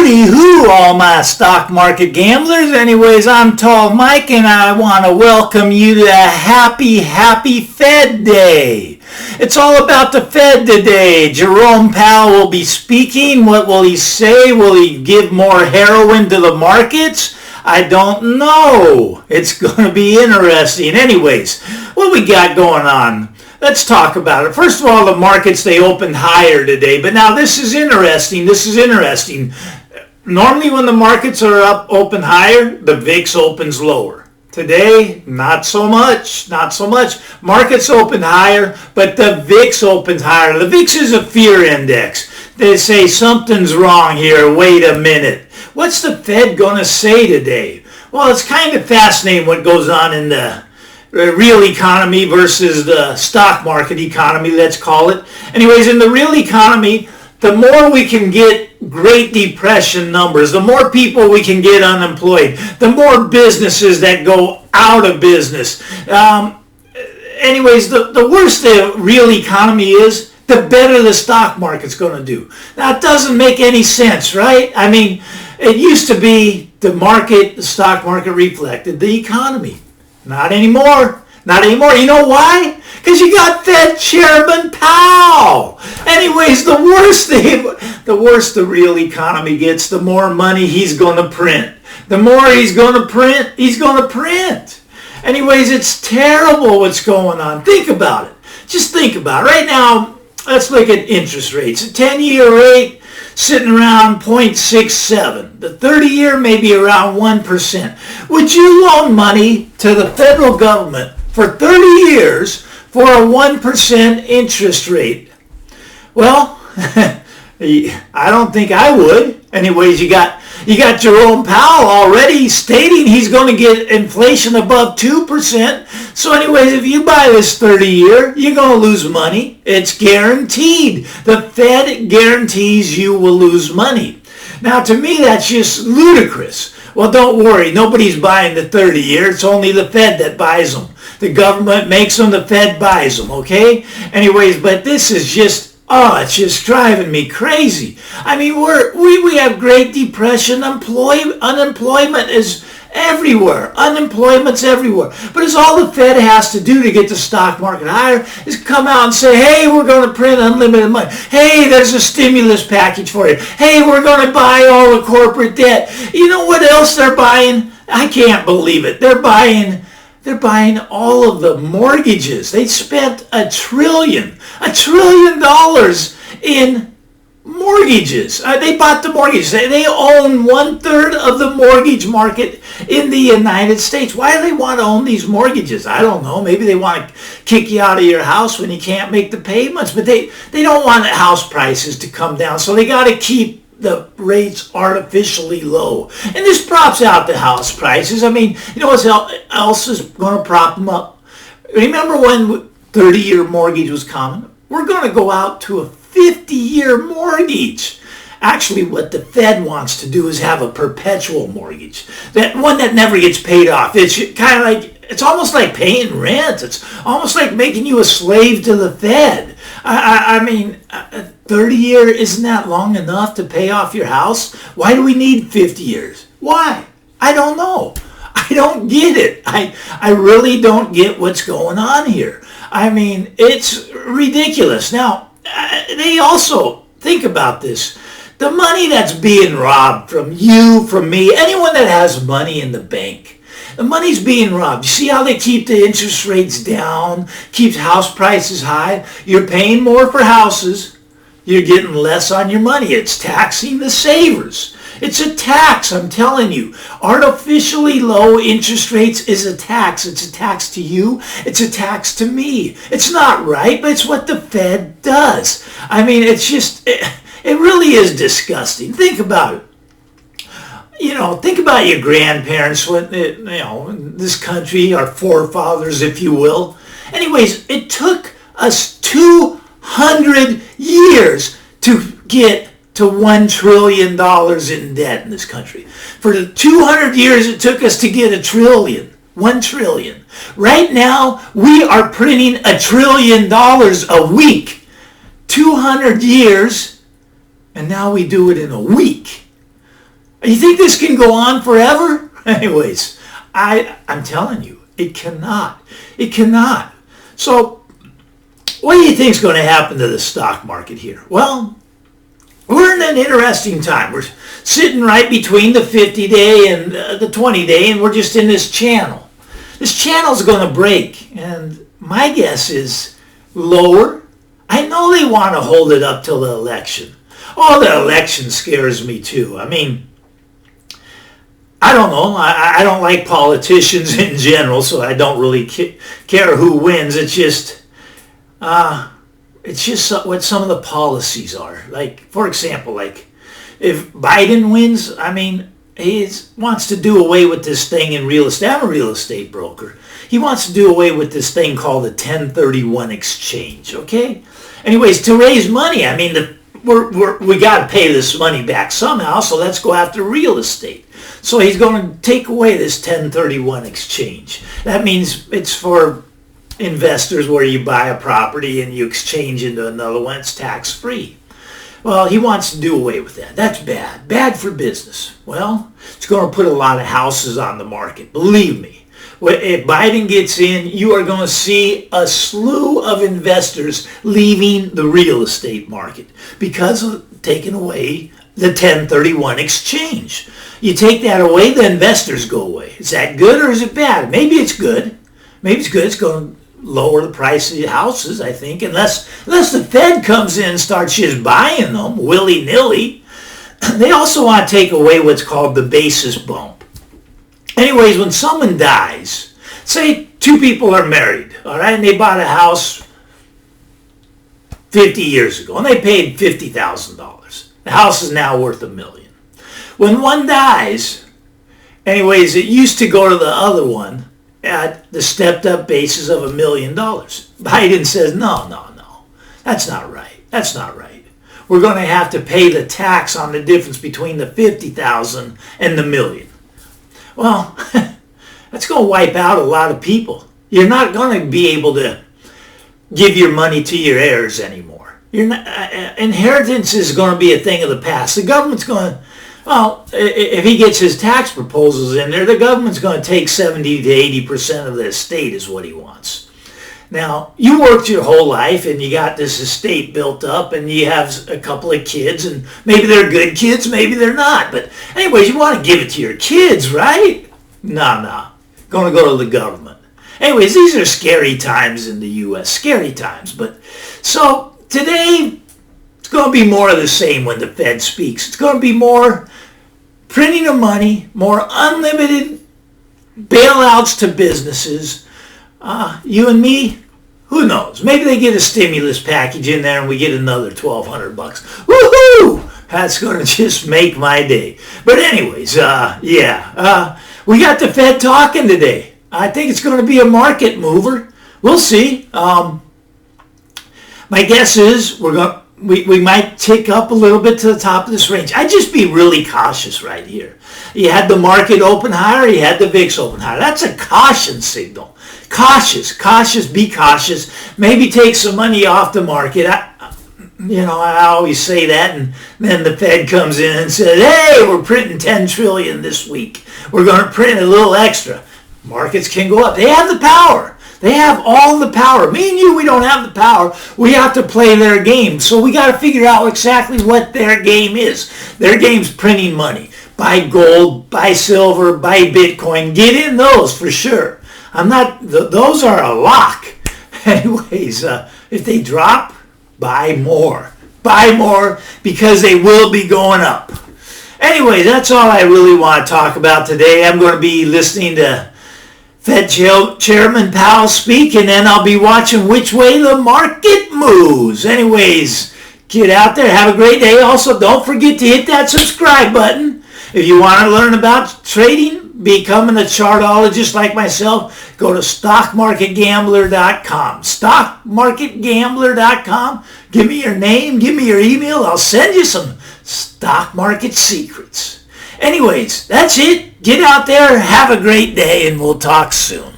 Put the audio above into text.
Howdy hoo, all my stock market gamblers. Anyways, I'm Tall Mike and I want to welcome you to a happy Fed Day. It's all about the Fed today. Jerome Powell will be speaking. What will he say? Will he give more heroin to the markets? I don't know. It's going to be interesting. Anyways, what we got going on? Let's talk about it. First of all, the markets, they opened higher today. But now this is interesting. Normally when the markets are up, open higher, the VIX opens lower. Today, not so much. Markets open higher, but the VIX opens higher. The VIX is a fear index. They say something's wrong here. Wait a minute. What's the Fed going to say today? Well, it's kind of fascinating what goes on in the real economy versus the stock market economy, let's call it. Anyways, in the real economy, the more we can get Great Depression numbers, the more people we can get unemployed, the more businesses that go out of business. Anyways, the worse the real economy is, the better the stock market's going to do. Now, it doesn't make any sense, right? I mean, it used to be the stock market reflected the economy. Not anymore. You know why? Because you got Fed Chairman Powell. Anyways, the worse the real economy gets, the more money he's going to print. The more he's going to print. Anyways, it's terrible what's going on. Think about it. Just think about it. Right now, let's look at interest rates. A 10-year rate sitting around 0.67. The 30-year may be around 1%. Would you loan money to the federal government for 30 years for a 1% interest rate? Well, I don't think I would. Anyways, you got Jerome Powell already stating he's going to get inflation above 2%. So anyways, if you buy this 30-year, you're going to lose money. It's guaranteed. The Fed guarantees you will lose money. Now, to me, that's just ludicrous. Well, don't worry. Nobody's buying the 30-year. It's only the Fed that buys them. The government makes them. The Fed buys them, okay? Anyways, but this is just... it's just driving me crazy. I mean, we have Great Depression. Unemployment is everywhere. Unemployment's everywhere. But it's all the Fed has to do to get the stock market higher is come out and say, hey, we're going to print unlimited money. Hey, there's a stimulus package for you. Hey, we're going to buy all the corporate debt. You know what else they're buying? I can't believe it. They're buying all of the mortgages. They spent $1 trillion in mortgages. They bought the mortgages. They own 1/3 of the mortgage market in the United States. Why do they want to own these mortgages? I don't know. Maybe they want to kick you out of your house when you can't make the payments. But they don't want house prices to come down. So they got to keep the rates artificially low. And this props out the house prices. I mean, you know what else is going to prop them up? Remember when 30-year mortgage was common? We're going to go out to a 50-year mortgage. Actually, what the Fed wants to do is have a perpetual mortgage. That one that never gets paid off. It's kind of like, it's almost like paying rent. It's almost like making you a slave to the Fed. I mean, 30-year, isn't that long enough to pay off your house? Why do we need 50 years? Why? I don't know. I don't get it. I really don't get what's going on here. I mean, it's ridiculous. Now, they also, think about this. The money that's being robbed from you, from me, anyone that has money in the bank, the money's being robbed. You see how they keep the interest rates down, keeps house prices high? You're paying more for houses. You're getting less on your money. It's taxing the savers. It's a tax, I'm telling you. Artificially low interest rates is a tax. It's a tax to you. It's a tax to me. It's not right, but it's what the Fed does. I mean, it's just, it really is disgusting. Think about it. You know, think about your grandparents, in this country, our forefathers, if you will. Anyways, it took us 200 years to get to $1 trillion in debt in this country. For the 200 years it took us to get $1 trillion. $1 trillion. Right now, we are printing $1 trillion a week. 200 years, and now we do it in a week. You think this can go on forever? Anyways, I'm telling you, it cannot. It cannot. So, what do you think is going to happen to the stock market here? Well, we're in an interesting time. We're sitting right between the 50-day and the 20-day, and we're just in this channel. This channel's going to break, and my guess is lower. I know they want to hold it up till the election. Oh, the election scares me too. I mean, I don't know. I don't like politicians in general, so I don't really care who wins. It's just what some of the policies are. Like, for example, like if Biden wins, I mean, he wants to do away with this thing in real estate. I'm a real estate broker. He wants to do away with this thing called the 1031 exchange, okay? Anyways, to raise money, I mean, we got to pay this money back somehow, so let's go after real estate. So he's going to take away this 1031 exchange. That means it's for investors where you buy a property and you exchange into another one. It's tax-free. Well, he wants to do away with that. That's bad. Bad for business. Well, it's going to put a lot of houses on the market. Believe me. If Biden gets in, you are going to see a slew of investors leaving the real estate market because of taking away the 1031 exchange. You take that away, the investors go away. Is that good or is it bad? Maybe it's good. Maybe it's good. It's going to lower the price of the houses, I think, unless the Fed comes in and starts just buying them willy-nilly. They also want to take away what's called the basis bump. Anyways, when someone dies, say two people are married, all right, and they bought a house 50 years ago, and they paid $50,000. The house is now worth $1 million. When one dies, anyways, it used to go to the other one at the stepped-up basis of $1 million. Biden says, no, that's not right. That's not right. We're going to have to pay the tax on the difference between the $50,000 and the $1 million. Well, that's going to wipe out a lot of people. You're not going to be able to give your money to your heirs anymore. Inheritance is going to be a thing of the past. The government's going to, well, if he gets his tax proposals in there, the government's going to take 70 to 80% of the estate is what he wants. Now, you worked your whole life and you got this estate built up and you have a couple of kids and maybe they're good kids, maybe they're not. But anyways, you want to give it to your kids, right? No. Going to go to the government. Anyways, these are scary times in the U.S. Scary times. But so today, it's going to be more of the same when the Fed speaks. It's going to be more printing of money, more unlimited bailouts to businesses. You and me, who knows? Maybe they get a stimulus package in there and we get another $1,200. Woohoo! That's going to just make my day. But anyways, we got the Fed talking today. I think it's going to be a market mover. We'll see. My guess is we might tick up a little bit to the top of this range. I'd just be really cautious right here. You had the market open higher, you had the VIX open higher. That's a caution signal. Cautious, be cautious. Maybe take some money off the market. I always say that, and then the Fed comes in and says, hey, we're printing 10 trillion this week. We're going to print a little extra. Markets can go up. They have the power. They have all the power. Me and you, we don't have the power. We have to play their game. So we got to figure out exactly what their game is. Their game's printing money. Buy gold, buy silver, buy Bitcoin. Get in those for sure. Those are a lock. Anyways, if they drop, buy more. Buy more because they will be going up. Anyway, that's all I really want to talk about today. I'm going to be listening to Fed Chairman Powell speak, and then I'll be watching which way the market moves. Anyways, get out there. Have a great day. Also, don't forget to hit that subscribe button. If you want to learn about trading, becoming a chartologist like myself, go to stockmarketgambler.com. Stockmarketgambler.com. Give me your name. Give me your email. I'll send you some stock market secrets. Anyways, that's it. Get out there. Have a great day, and we'll talk soon.